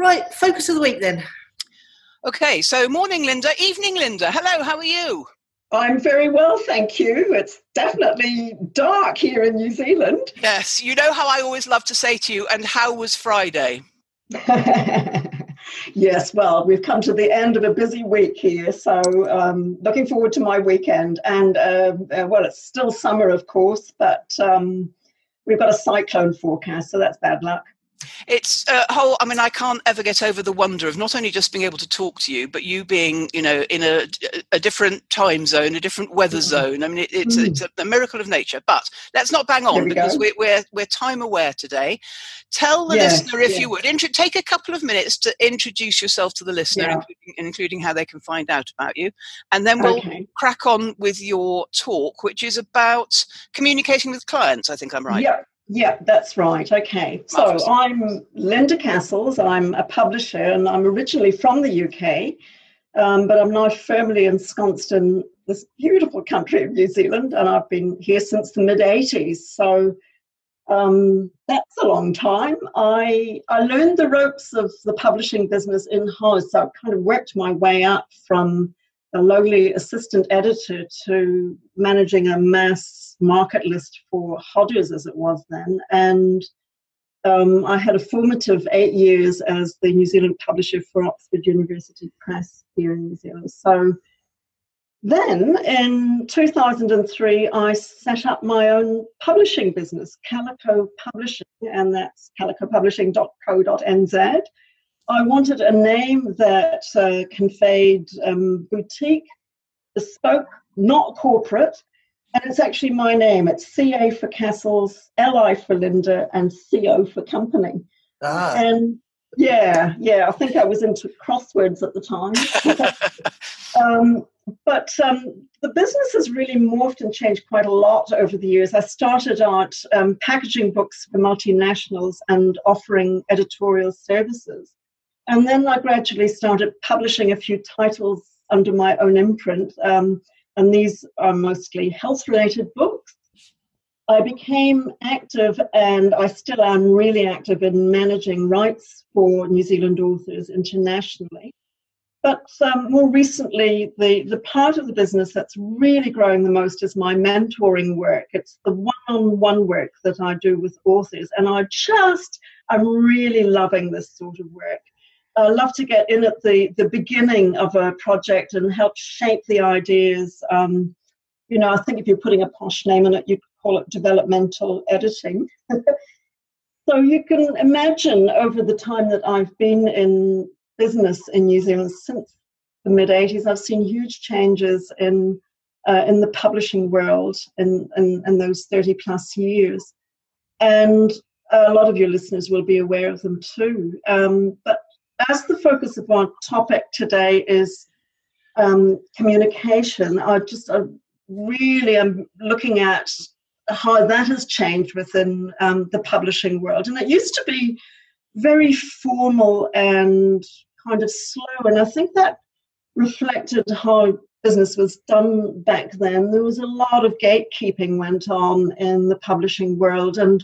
Right, focus of the week then. Okay, so morning, Linda. Evening, Linda. Hello, how are you? I'm very well, thank you. It's definitely dark here in New Zealand. Yes, you know how I always love to say to you, and how was Friday? Yes, well, we've come to the end of a busy week here, so looking forward to my weekend. And, well, it's still summer, of course, but we've got a cyclone forecast, so that's bad luck. It's I can't ever get over the wonder of not only just being able to talk to you, but you being, in a different time zone, a different weather zone. I mean, it's a miracle of nature. But let's not bang on because we're time aware today. Tell the listener, if you would, take a couple of minutes to introduce yourself to the listener, including how they can find out about you. And then we'll crack on with your talk, which is about communicating with clients. I think I'm right. Yeah, that's right. Okay. So I'm Linda Cassells. I'm a publisher and I'm originally from the UK, but I'm now firmly ensconced in this beautiful country of New Zealand, and I've been here since the mid-'80s. So that's a long time. I learned the ropes of the publishing business in-house. So I've kind of worked my way up from a lowly assistant editor to managing a mass market list for Hodders, as it was then. And I had a formative 8 years as the New Zealand publisher for Oxford University Press here in New Zealand. So then in 2003, I set up my own publishing business, Calico Publishing, and that's calicopublishing.co.nz. I wanted a name that conveyed boutique, bespoke, not corporate, and it's actually my name. It's CA for Cassells, LI for Linda, and CO for company. And I think I was into crosswords at the time. But the business has really morphed and changed quite a lot over the years. I started out packaging books for multinationals and offering editorial services. And then I gradually started publishing a few titles under my own imprint, and these are mostly health-related books. I became active, and I still am really active in managing rights for New Zealand authors internationally. But more recently, the part of the business that's really growing the most is my mentoring work. It's the one-on-one work that I do with authors, and I'm really loving this sort of work. I love to get in at the beginning of a project and help shape the ideas. I think if you're putting a posh name on it, you'd call it developmental editing. So you can imagine over the time that I've been in business in New Zealand since the mid-'80s, I've seen huge changes in the publishing world in those 30 plus years. And a lot of your listeners will be aware of them too. But as the focus of our topic today is communication, I really am looking at how that has changed within the publishing world. And it used to be very formal and kind of slow, and I think that reflected how business was done back then. There was a lot of gatekeeping went on in the publishing world, and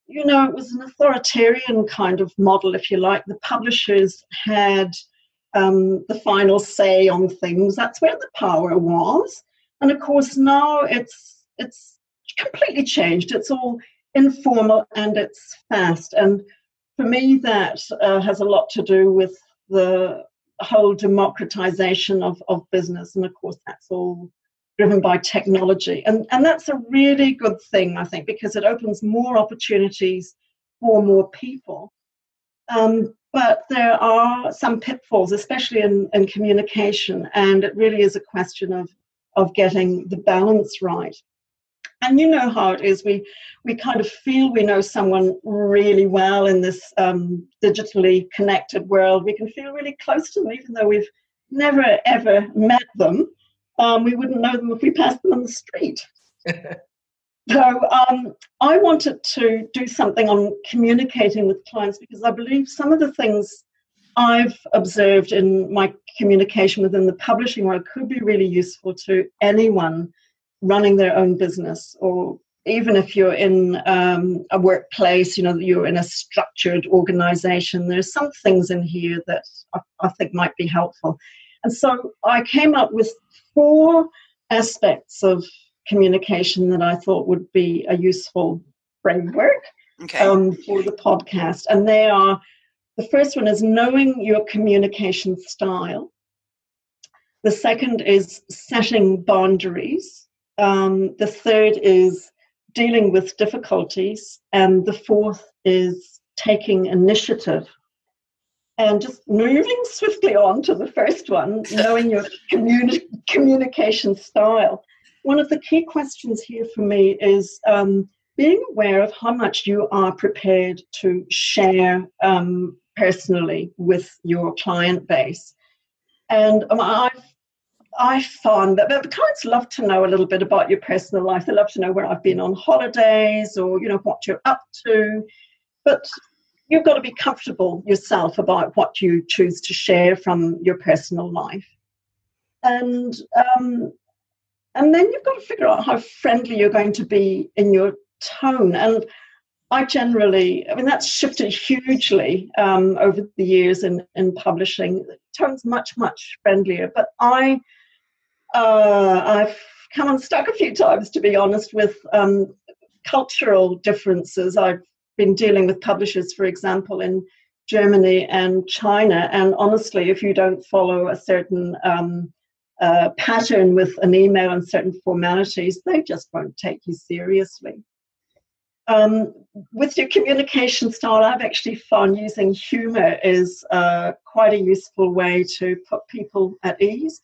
it was an authoritarian kind of model, if you like. The publishers had the final say on things. That's where the power was. And of course, now it's completely changed. It's all informal and it's fast. And for me, that has a lot to do with the whole democratization of business. And of course, that's all driven by technology. And that's a really good thing, I think, because it opens more opportunities for more people. But there are some pitfalls, especially in communication, and it really is a question of getting the balance right. And you know how it is. We kind of feel we know someone really well in this digitally connected world. We can feel really close to them, even though we've never, ever met them. We wouldn't know them if we passed them on the street. So I wanted to do something on communicating with clients because I believe some of the things I've observed in my communication within the publishing world could be really useful to anyone running their own business or even if you're in a workplace, you're in a structured organization, there's some things in here that I think might be helpful. And so I came up with 4 aspects of communication that I thought would be a useful framework for the podcast. And they are, the first one is knowing your communication style. The second is setting boundaries. The third is dealing with difficulties. And the fourth is taking initiative. And just moving swiftly on to the first one, knowing your communication style. One of the key questions here for me is being aware of how much you are prepared to share personally with your client base. And I found that clients love to know a little bit about your personal life. They love to know where I've been on holidays or, what you're up to. But you've got to be comfortable yourself about what you choose to share from your personal life. And then you've got to figure out how friendly you're going to be in your tone. And that's shifted hugely over the years in publishing. The tone's much, much friendlier. But I've come unstuck a few times, to be honest, with cultural differences. I've been dealing with publishers, for example, in Germany and China. And honestly, if you don't follow a certain pattern with an email and certain formalities, they just won't take you seriously. With your communication style, I've actually found using humor is quite a useful way to put people at ease.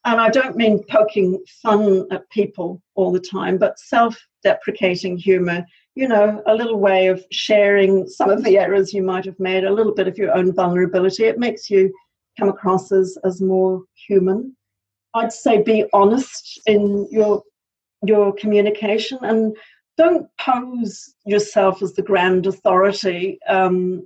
And I don't mean poking fun at people all the time, but self-deprecating humor, a little way of sharing some of the errors you might have made, a little bit of your own vulnerability. It makes you come across as more human. I'd say be honest in your communication and don't pose yourself as the grand authority in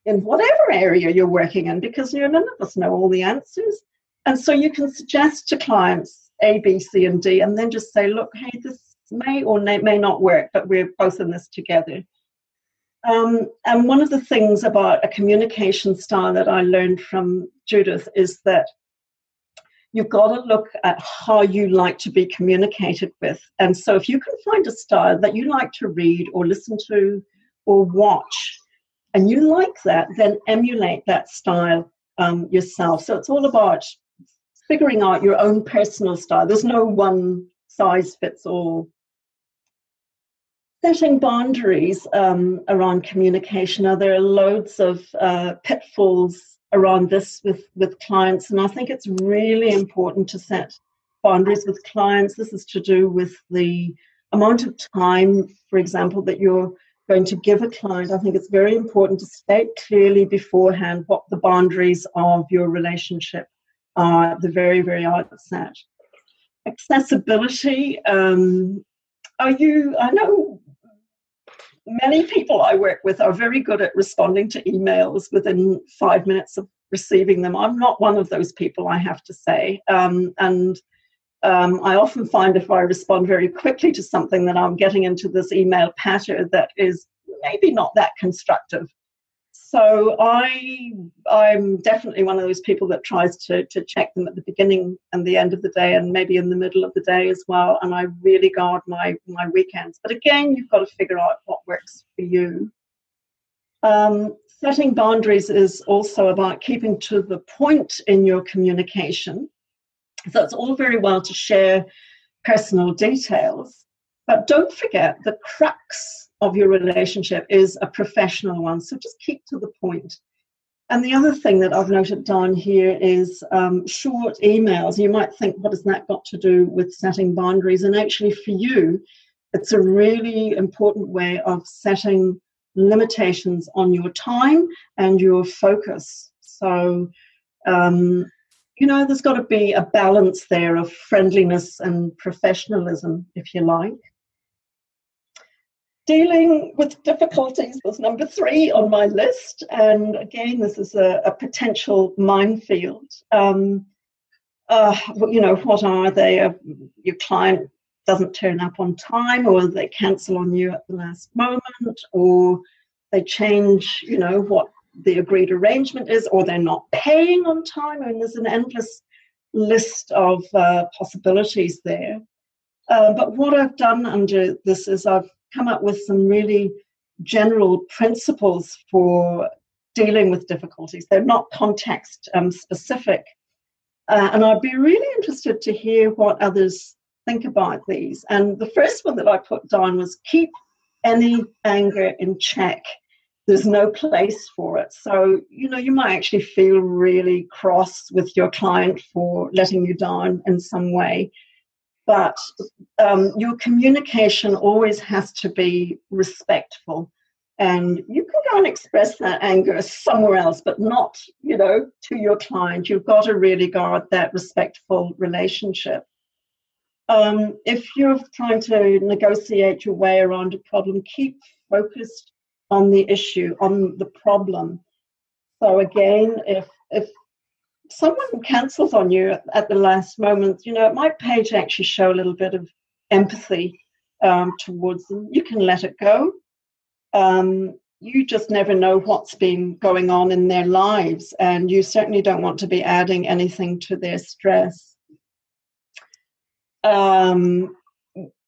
whatever area you're working in, because none of us know all the answers. And so you can suggest to clients A, B, C, and D, and then just say, look, hey, this may or may not work, but we're both in this together. And one of the things about a communication style that I learned from Judith is that you've got to look at how you like to be communicated with. And so if you can find a style that you like to read or listen to or watch, and you like that, then emulate that style yourself. So it's all about figuring out your own personal style. There's no one size fits all. Setting boundaries around communication. Now, there are loads of pitfalls around this with clients, and I think it's really important to set boundaries with clients. This is to do with the amount of time, for example, that you're going to give a client. I think it's very important to state clearly beforehand what the boundaries of your relationship are at the very, very outset. Accessibility. I know many people I work with are very good at responding to emails within 5 minutes of receiving them. I'm not one of those people, I have to say. I often find if I respond very quickly to something that I'm getting into this email pattern that is maybe not that constructive. So I'm definitely one of those people that tries to check them at the beginning and the end of the day, and maybe in the middle of the day as well. And I really guard my weekends. But again, you've got to figure out what works for you. Setting boundaries is also about keeping to the point in your communication. So it's all very well to share personal details, but don't forget the crux of your relationship is a professional one. So just keep to the point. And the other thing that I've noted down here is short emails. You might think, what has that got to do with setting boundaries? And actually for you, it's a really important way of setting limitations on your time and your focus. So, there's got to be a balance there of friendliness and professionalism, if you like. Dealing with difficulties was number 3 on my list. And again, this is a potential minefield. What are they? Your client doesn't turn up on time, or they cancel on you at the last moment, or they change, what the agreed arrangement is, or they're not paying on time. I mean, there's an endless list of possibilities there. But what I've done under this is I've come up with some really general principles for dealing with difficulties. They're not context specific. And I'd be really interested to hear what others think about these. And the first one that I put down was keep any anger in check. There's no place for it. So, you might actually feel really cross with your client for letting you down in some way. But your communication always has to be respectful. And you can go and express that anger somewhere else, but not, to your client. You've got to really guard that respectful relationship. If you're trying to negotiate your way around a problem, keep focused on the issue, on the problem. So again, if someone cancels on you at the last moment, it might pay to actually show a little bit of empathy towards them. You can let it go. You just never know what's been going on in their lives, and you certainly don't want to be adding anything to their stress.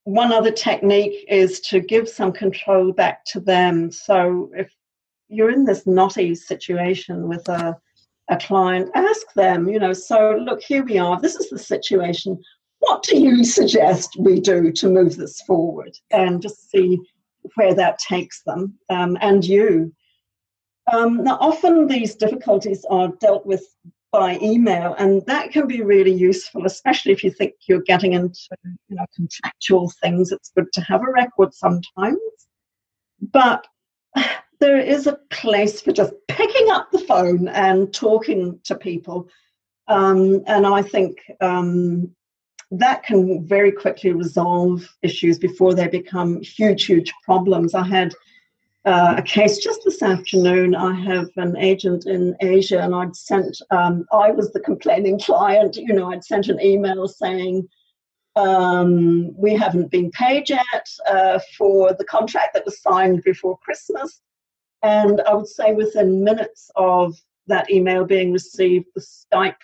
One other technique is to give some control back to them. So if you're in this knotty situation with a client, ask them, so look, here we are. This is the situation. What do you suggest we do to move this forward? And just see where that takes them and you. Now, often these difficulties are dealt with by email, and that can be really useful, especially if you think you're getting into contractual things. It's good to have a record sometimes. But there is a place for just picking up the phone and talking to people. And I think that can very quickly resolve issues before they become huge, huge problems. I had a case just this afternoon. I have an agent in Asia, and I'd sent, I was the complaining client, I'd sent an email saying, we haven't been paid yet for the contract that was signed before Christmas. And I would say within minutes of that email being received, the Skype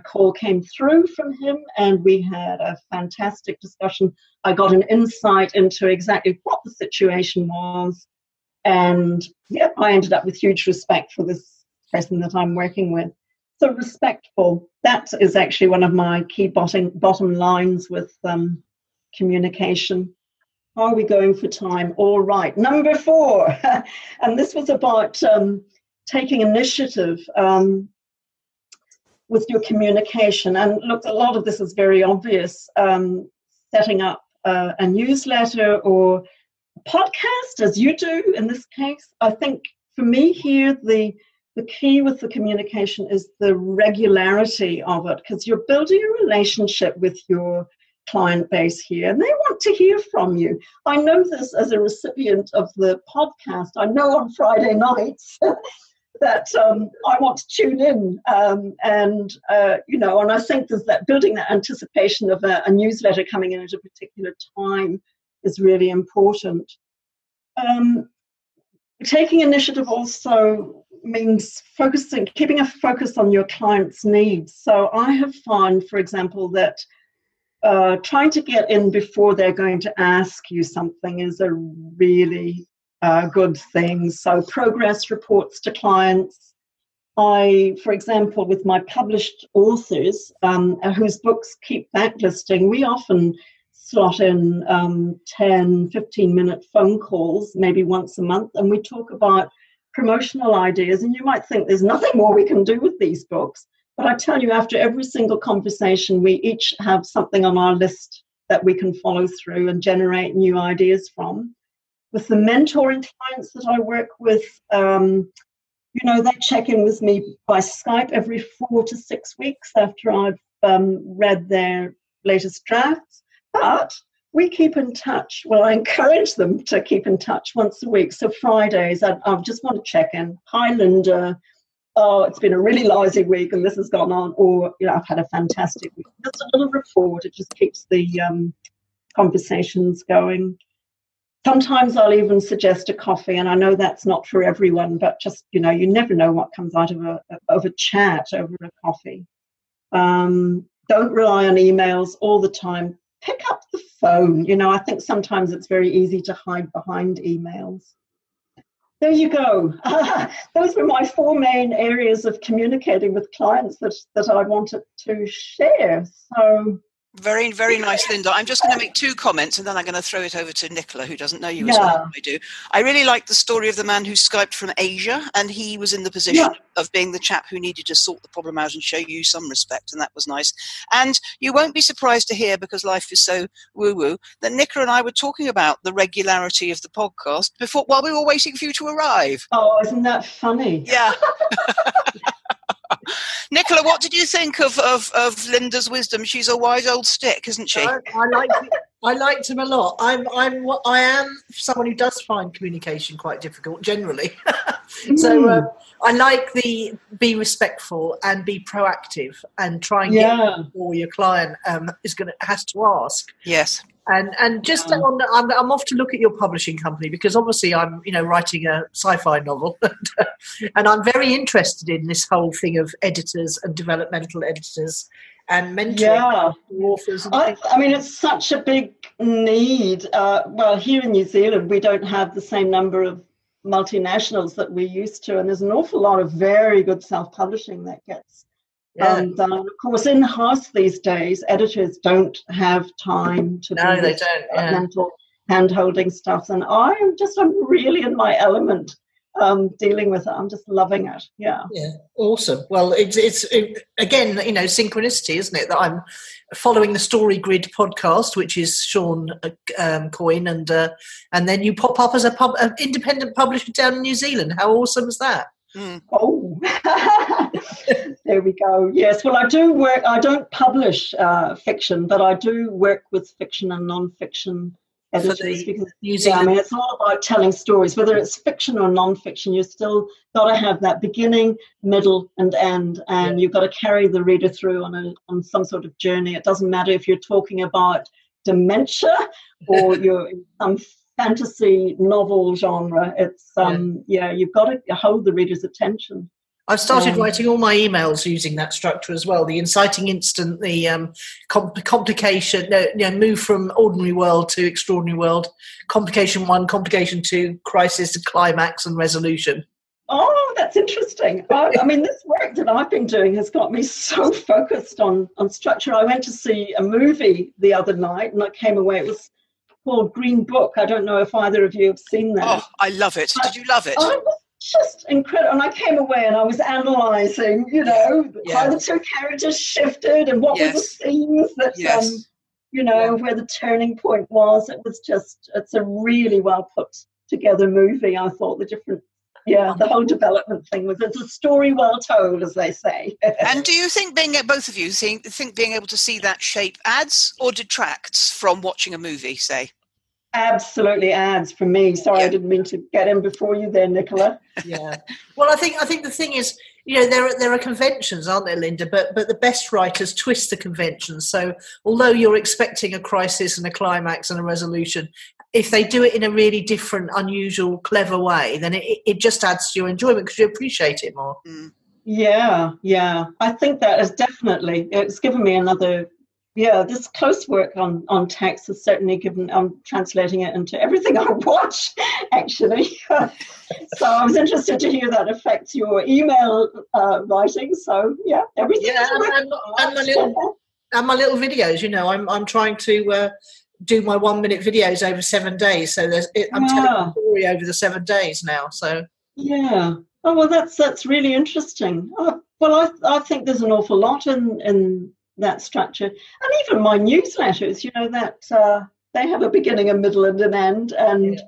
call came through from him, and we had a fantastic discussion. I got an insight into exactly what the situation was. And I ended up with huge respect for this person that I'm working with. So respectful, that is actually one of my key bottom lines with communication. Are we going for time? All right. Number 4, and this was about taking initiative with your communication. And look, a lot of this is very obvious. Setting up a newsletter or podcast, as you do in this case. I think for me here, the key with the communication is the regularity of it, because you're building a relationship with your client base here, and they want to hear from you. I know this as a recipient of the podcast. I know on Friday nights that I want to tune in, and I think there's that building that anticipation of a newsletter coming in at a particular time is really important. Taking initiative also means keeping a focus on your client's needs. So I have found, for example, that trying to get in before they're going to ask you something is a really good thing. So progress reports to clients. For example, with my published authors whose books keep backlisting, we often slot in 10, 15-minute phone calls, maybe once a month, and we talk about promotional ideas. And you might think there's nothing more we can do with these books. But I tell you, after every single conversation, we each have something on our list that we can follow through and generate new ideas from. With the mentoring clients that I work with, they check in with me by Skype every 4 to 6 weeks after I've read their latest drafts. But we keep in touch. Well, I encourage them to keep in touch once a week. So Fridays, I just want to check in. Hi, Linda. Oh, it's been a really lousy week and this has gone on. Or, I've had a fantastic week. Just a little report. It just keeps the conversations going. Sometimes I'll even suggest a coffee, and I know that's not for everyone, but just, you never know what comes out of a chat over a coffee. Don't rely on emails all the time. Pick up the phone. I think sometimes it's very easy to hide behind emails. There you go. Those were my 4 main areas of communicating with clients that I wanted to share. So very, very nice, Linda. I'm just going to make 2 comments and then I'm going to throw it over to Nicola, who doesn't know you as well as I do. I really like the story of the man who Skyped from Asia, and he was in the position of being the chap who needed to sort the problem out and show you some respect, and that was nice. And you won't be surprised to hear, because life is so woo-woo, that Nicola and I were talking about the regularity of the podcast while we were waiting for you to arrive. Oh, isn't that funny? Yeah. Nicola, what did you think of Linda's wisdom? She's a wise old stick, isn't she? I liked him a lot. I am someone who does find communication quite difficult generally. So I like the be respectful and be proactive and try and get before your client has to ask. Yes. And just I'm off to look at your publishing company, because obviously I'm writing a sci-fi novel, and I'm very interested in this whole thing of editors and developmental editors and mentoring authors. I mean, it's such a big need. Well, here in New Zealand, we don't have the same number of multinationals that we used to, and there's an awful lot of very good self-publishing that gets done. Of course, in-house these days, editors don't have time to do they don't. mental hand-holding stuff, and I'm really in my element dealing with it. I'm just loving it. Yeah, awesome. Well, it's again, synchronicity, isn't it, that I'm following the Story Grid podcast, which is Sean Coyne, and then you pop up as an independent publisher down in New Zealand. How awesome is that? Oh, there we go. Yes, well, I do work. I don't publish fiction, but I do work with fiction and non-fiction editors, because it's all about telling stories. Whether it's fiction or non-fiction, you still got to have that beginning, middle, and end, and you've got to carry the reader through on some sort of journey. It doesn't matter if you're talking about dementia or you're in some fantasy novel genre. It's you've got to hold the reader's attention. I've started writing all my emails using that structure as well. The inciting instant, the complication, move from ordinary world to extraordinary world, complication 1, complication 2, crisis to climax and resolution. Oh, that's interesting. I mean, this work that I've been doing has got me so focused on structure. I went to see a movie the other night and I came away. It was called Green Book. I don't know if either of you have seen that. Oh, I love it. Did you love it? Just incredible. And I came away and I was analysing, how the 2 characters shifted and what were the themes that, where the turning point was. It's a really well put together movie. I thought the whole development thing it's a story well told, as they say. And do you think both of you think being able to see that shape adds or detracts from watching a movie, say? Absolutely adds for me. Sorry, I didn't mean to get in before you there, Nicola. Yeah. Well, I think the thing is, there are conventions, aren't there, Linda? But the best writers twist the conventions. So although you're expecting a crisis and a climax and a resolution, if they do it in a really different, unusual, clever way, then it just adds to your enjoyment because you appreciate it more. Yeah. I think that is it's given me another. Yeah, this close work on text has certainly given. I'm translating it into everything I watch, actually. So I was interested to hear that affects your email writing. So yeah, everything. Yeah, and my little videos. I'm trying to do my 1-minute videos over 7 days. So I'm telling a story over the 7 days now. So yeah. Oh well, that's really interesting. Well, I think there's an awful lot in that structure, and even my newsletters, that they have a beginning, a middle, and an end. And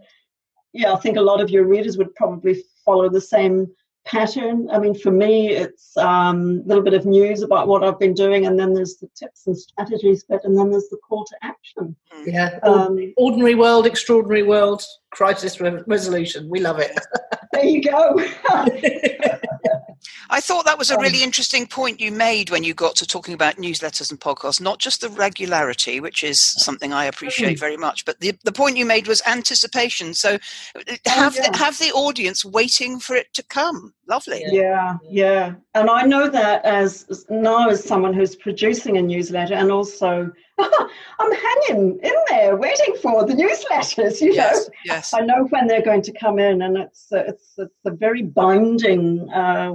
I think a lot of your readers would probably follow the same pattern. I mean, for me, it's a little bit of news about what I've been doing, and then there's the tips and strategies bit, and then there's the call to action. Yeah, ordinary world, extraordinary world, crisis resolution. We love it. There you go. I thought that was a really interesting point you made when you got to talking about newsletters and podcasts, not just the regularity, which is something I appreciate very much, but the point you made was anticipation. So have the audience waiting for it to come. Lovely. Yeah. And I know that as someone who's producing a newsletter, and also I'm hanging in there waiting for the newsletters, you know. Yes. I know when they're going to come in, and it's a very binding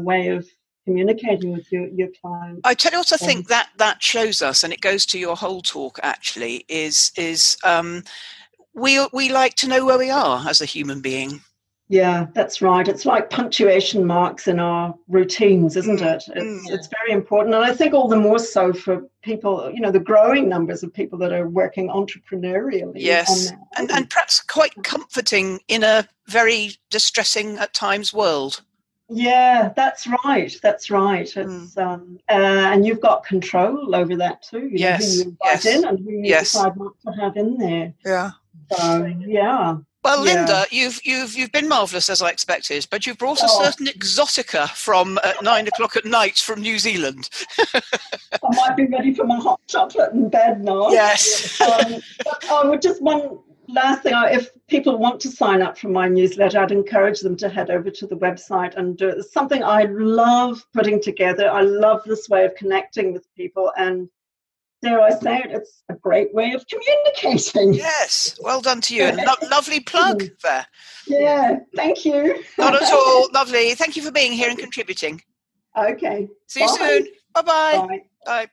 way of communicating with your client. I tell you what I think that shows us, and it goes to your whole talk actually, is we like to know where we are as a human being. Yeah, that's right. It's like punctuation marks in our routines, isn't it? It's very important. And I think all the more so for people, you know, the growing numbers of people that are working entrepreneurially. Yes, and perhaps quite comforting in a very distressing at times world. Yeah, that's right. It's and you've got control over that too. You know, who you invite in and who you decide not to have in there. Yeah. So yeah. Well, Linda, you've been marvellous as I expected, but you've brought a certain exotica from at 9 o'clock at night from New Zealand. I might be ready for my hot chocolate in bed now. Yes. But just one last thing, if people want to sign up for my newsletter, I'd encourage them to head over to the website and do it. It's something I love putting together. I love this way of connecting with people, and dare I say it, it's a great way of communicating. Yes, well done to you. And lovely plug there. Yeah, thank you. Not at all. Lovely. Thank you for being here and contributing. Okay. See you soon. Bye-bye. Bye. Bye.